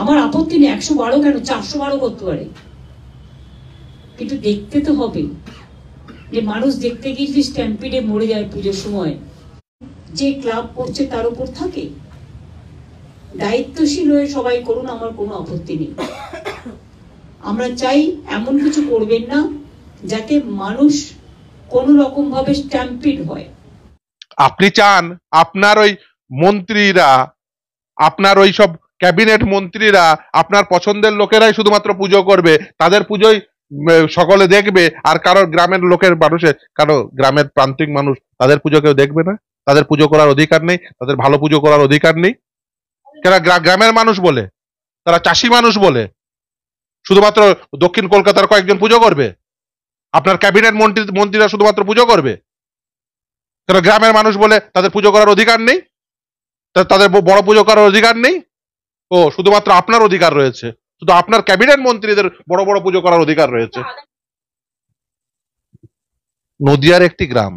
আমার আপত্তি নেই, 112 কেন, 412 করতে পারে, কিন্তু দেখতে তো হবে যে মানুষ দেখতে গিয়ে যদি স্ট্যাম্পিডে মরে যায় পুজোর সময়, যে ক্লাব করছে তার উপর থাকে। দায়িত্বশীল হয়ে সবাই করুন, আমার কোনো আপত্তি নেই। আমরা চাই এমন কিছু করবেন না যাতে মানুষ কোন রকম ভাবে স্ট্যাম্পিড হয়। আপনি চান আপনার ওই মন্ত্রীরা, আপনার ওই সব ক্যাবিনেট মন্ত্রীরা, আপনার পছন্দের লোকেরাই শুধুমাত্র পুজো করবে, তাদের পুজোই সকলে দেখবে, আর কারো গ্রামের লোকের মানুষের, কারো গ্রামের প্রান্তিক মানুষ তাদের পুজো কেউ দেখবে না? তাদের পুজো করার অধিকার নেই? তাদের ভালো পুজো করার অধিকার নেই? কেন গ্রামের মানুষ বলে, তারা চাষি মানুষ বলে শুধুমাত্র দক্ষিণ কলকাতার কয়েকজন পুজো করবে? আপনার ক্যাবিনেট মন্ত্রীরা শুধুমাত্র পুজো করবে? কেন গ্রামের মানুষ বলে তাদের পুজো করার অধিকার নেই? তাদের বড় পুজো করার অধিকার নেই? ও শুধুমাত্র আপনার অধিকার রয়েছে, শুধু আপনার ক্যাবিনেট মন্ত্রীদের বড় বড় পুজো করার অধিকার রয়েছে। নদিয়ার একটি গ্রাম,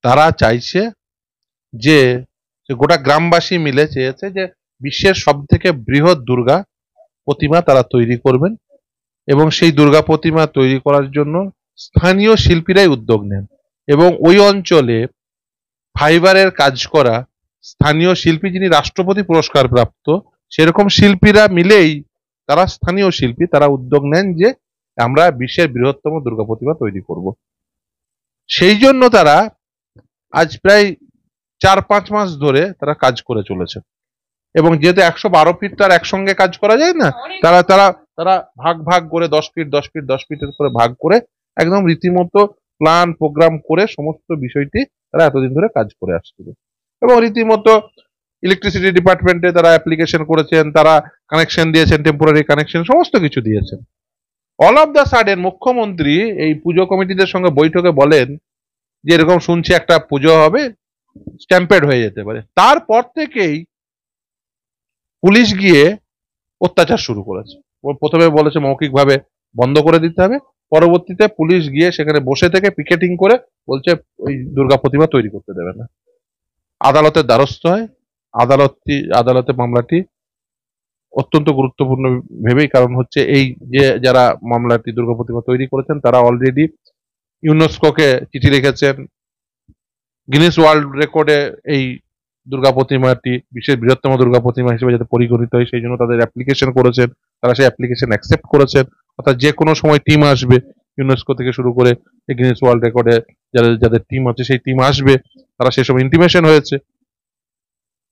তারা চাইছে যে গোটা গ্রামবাসী মিলে চেয়েছে যে বিশ্বের সব থেকে বৃহৎ দুর্গা প্রতিমা তারা তৈরি করবেন, এবং সেই দুর্গা প্রতিমা তৈরি করার জন্য স্থানীয় শিল্পীরাই উদ্যোগ নেন, এবং ওই অঞ্চলে ফাইবারের কাজ করা স্থানীয় শিল্পী, যিনি রাষ্ট্রপতি পুরস্কার প্রাপ্ত, সেরকম শিল্পীরা মিলেই, তারা স্থানীয় শিল্পী, তারা উদ্যোগ নেন যে আমরা বিশ্বের বৃহত্তম দুর্গা প্রতিমা তৈরি করব। সেই জন্য তারা আজ প্রায় 4-5 মাস ধরে তারা কাজ করে চলেছে, এবং যেহেতু 112 ফিট তার একসঙ্গে কাজ করা যায় না, তারা তারা তারা ভাগ ভাগ করে 10 ফিট 10 ফিট 10 ফিটের করে ভাগ করে একদম রীতিমতো প্ল্যান প্রোগ্রাম করে সমস্ত বিষয়টি তারা এতদিন ধরে কাজ করে আসছিল, এবং রীতিমতো ইলেকট্রিসিটি ডিপার্টমেন্টে তারা অ্যাপ্লিকেশন করেছেন, তারা কানেকশন দিয়েছেন, টেম্পোরারি কানেকশন সমস্ত কিছু দিয়েছেন। অল অফ দ্য সাডেন মুখ্যমন্ত্রী এই পুজো কমিটিদের সঙ্গে বৈঠকে বলেন যে এরকম শুনছি একটা পুজো হবে, স্ট্যাম্পেড হয়ে যেতে পারে। তারপর থেকেই পুলিশ গিয়ে অত্যাচার শুরু করেছে। প্রথমে বলেছে মৌখিকভাবে বন্ধ করে দিতে হবে, পরবর্তীতে পুলিশ গিয়ে সেখানে বসে থেকে পিকেটিং করে বলছে ওই দুর্গা প্রতিমা তৈরি করতে দেবে না। আদালতের দ্বারস্থ হয়, আদালতে মামলাটি অত্যন্ত গুরুত্বপূর্ণ ভেবেই, কারণ হচ্ছে এই যে যারা মামলাটি দুর্গা প্রতিমা তৈরি করেছেন তারা অলরেডি ইউনেস্কোকে চিঠি লিখেছেন, গিনেস ওয়ার্ল্ড রেকর্ডে এই দুর্গা প্রতিমাটি বিশ্বের বৃহত্তম দুর্গা প্রতিমা হিসেবে যাতে পরিগণিত হয় সেই জন্য তাদের অ্যাপ্লিকেশন করেছেন, তারা সেই অ্যাপ্লিকেশন অ্যাকসেপ্ট করেছেন। অর্থাৎ যে কোনো সময় টিম আসবে ইউনেস্কো থেকে শুরু করে গিনেস ওয়ার্ল্ড রেকর্ডে যাদের টিম আছে সেই টিম আসবে, তারা সেসব ইন্টিমেশন হয়েছে।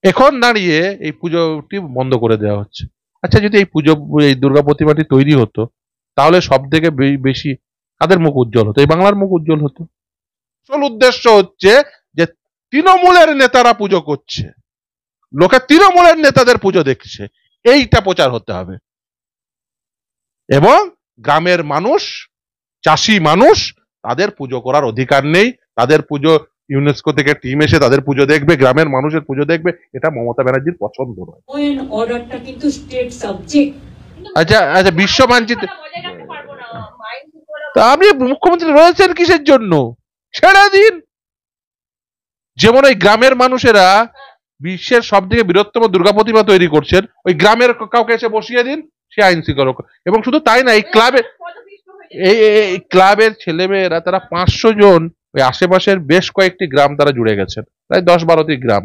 এখন দাঁড়িয়ে এই পুজোটি বন্ধ করে দেওয়া হচ্ছে। আচ্ছা, যদি এই দুর্গা প্রতিমাটি তৈরি হতো তাহলে সব থেকে বেশি কাদের মুখ উজ্জ্বল হতো? এই বাংলার মুখ উজ্জ্বল হতো। আসল উদ্দেশ্য হচ্ছে যে তৃণমূলের নেতারা পুজো করছে, লোকে তৃণমূলের নেতাদের পুজো দেখছে, এইটা প্রচার হতে হবে, এবং গ্রামের মানুষ, চাষি মানুষ, তাদের পুজো করার অধিকার নেই। তাদের পুজো ইউনেস্কো থেকে টিম এসে তাদের পুজো দেখবে, গ্রামের মানুষের পুজো দেখবে, এটা মমতা ব্যানার্জির পছন্দ নয়। অর্ডারটা কিন্তু স্টেট সাবজেক্ট। আচ্ছা আচ্ছা, বিশ্ব মানচিত্র তা আপনি মুখ্যমন্ত্রী রয়েছেন কিসের জন্য? ছেড়ে দিন। যেমন ওই গ্রামের মানুষেরা বিশ্বের সব থেকে বৃহত্তম দুর্গা প্রতিমা তৈরি করছেন, ওই গ্রামের কাউকে এসে বসিয়ে দিন, সে আইন শৃঙ্খলা। এবং শুধু তাই না, এই ক্লাবের ছেলেমেয়েরা তারা 500 জন ওই আশেপাশের বেশ কয়েকটি গ্রাম তারা জুড়ে গেছেন, প্রায় 10-12টি গ্রাম,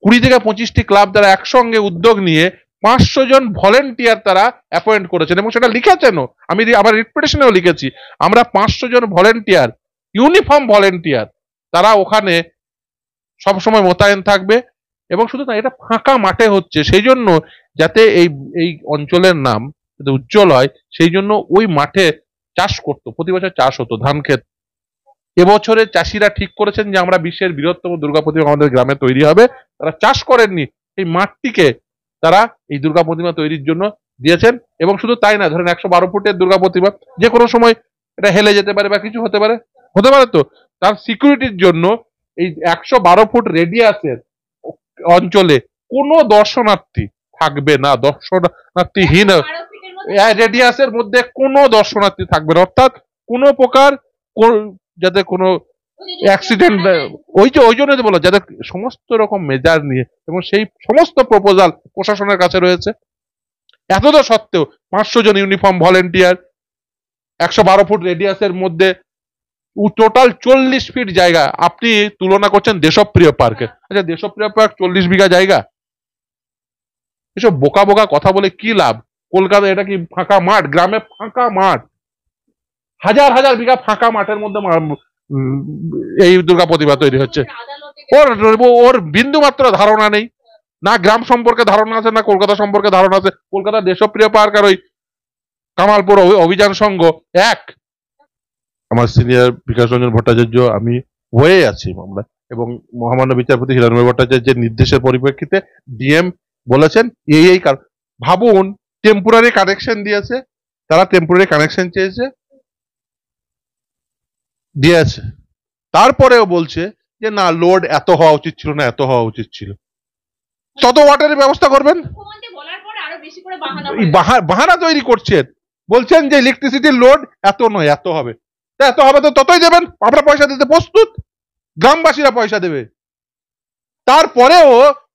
20 থেকে 25টি ক্লাব তারা একসঙ্গে উদ্যোগ নিয়ে 500 জন ভলেন্টিয়ার তারা অ্যাপয়েন্ট করেছেন, এবং সেটা লিখেছেনও, আমি আমার রিপ্রেজেন্টেশনেও লিখেছি, আমরা 500 জন ভলেন্টিয়ার, ইউনিফর্ম ভলেন্টিয়ার, তারা ওখানে সবসময় মোতায়েন থাকবে। এবং শুধু না, এটা ফাঁকা মাঠে হচ্ছে, সেই জন্য যাতে এই অঞ্চলের নাম যাতে উজ্জ্বল হয় সেই জন্য ওই মাঠে চাষ করতো, প্রতি বছর চাষ হতো ধান ক্ষেত। এবছরে চাষিরা ঠিক করেছেন যে আমরা বিশ্বের বৃহত্তম দুর্গা প্রতিমা আমাদের গ্রামে তৈরি হবে, তারা চাষ করেননি, এই মাঠটিকে তারা এই দুর্গা প্রতিমা তৈরির জন্য দিয়েছেন। এবং শুধু তাই না, ধরেন 112 ফুটের দুর্গা প্রতিমা, যে কোনো সময় এটা হেলে যেতে পারে বা কিছু হতে পারে, তো তার সিকিউরিটির জন্য এই 112 ফুট রেডিয়াসের অঞ্চলে কোনো দর্শনার্থী থাকবে না, দর্শনার্থীহীন রেডিয়াসের মধ্যে কোনো দর্শনার্থী থাকবে না, অর্থাৎ কোনো প্রকার যাতে কোনো অ্যাক্সিডেন্ট, ওই জন্য বলো যাতে সমস্ত রকম মেজার নিয়ে, এবং সেই সমস্ত প্রপোজাল প্রশাসনের কাছে রয়েছে। এত তো সত্ত্বেও 500 জন ইউনিফর্ম ভলেন্টিয়ার, 112 ফুট রেডিয়াসের মধ্যে টোটাল 40 ফিট জায়গা, আপনি তুলনা করছেন দেশপ্রিয় পার্কে। আচ্ছা, দেশপ্রিয় পার্ক 40 বিঘা জায়গা? এসব বোকা বোকা কথা বলে কি লাভ? কলকাতা এটা কি ফাঁকা মাঠ? গ্রামে ফাঁকা মাঠ, হাজার হাজার বিঘা ফাঁকা মাঠের মধ্যে এই দুর্গা প্রতিমা তৈরি হচ্ছে। ওর ওর বিন্দু মাত্র ধারণা নেই, না গ্রাম সম্পর্কে ধারণা আছে, না কলকাতা সম্পর্কে ধারণা আছে। কলকাতা দেশপ্রিয় পার্ক আর ওই কামালপুর অভিযান সংঘ এক। আমার সিনিয়র বিকাশ রঞ্জন ভট্টাচার্য, আমি হয়ে আছি মামলা, এবং মহামান্য বিচারপতি হিরণময় ভট্টাচার্যের নির্দেশের পরিপ্রেক্ষিতে ডিএম বলেছেন এই কারণ। ভাবুন, টেম্পোরারি কানেকশন দিয়েছে, তারা টেম্পোরারি কানেকশন চেয়েছে, দিয়েছে, তারপরেও বলছে যে না, লোড এত হওয়া উচিত ছিল না, এত হওয়া উচিত ছিল। তত ওয়াটারের ব্যবস্থা করবেন। বাহানা তৈরি করছেন, বলছেন যে ইলেকট্রিসিটির লোড এত নয়, এত হবে। এত হবে তো ততই দেবেন, আমরা পয়সা দিতে প্রস্তুত, গ্রামবাসীরা পয়সা দেবে। তারপরেও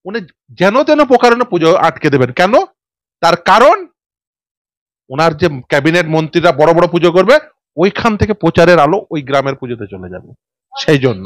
উনি যেন তেন প্রকারণে পুজো আটকে দেবেন। কেন? তার কারণ ওনার যে ক্যাবিনেট মন্ত্রীরা বড় বড় পুজো করবে, ওইখান থেকে প্রচারের আলো ওই গ্রামের পুজোতে চলে যাবে, সেই জন্য।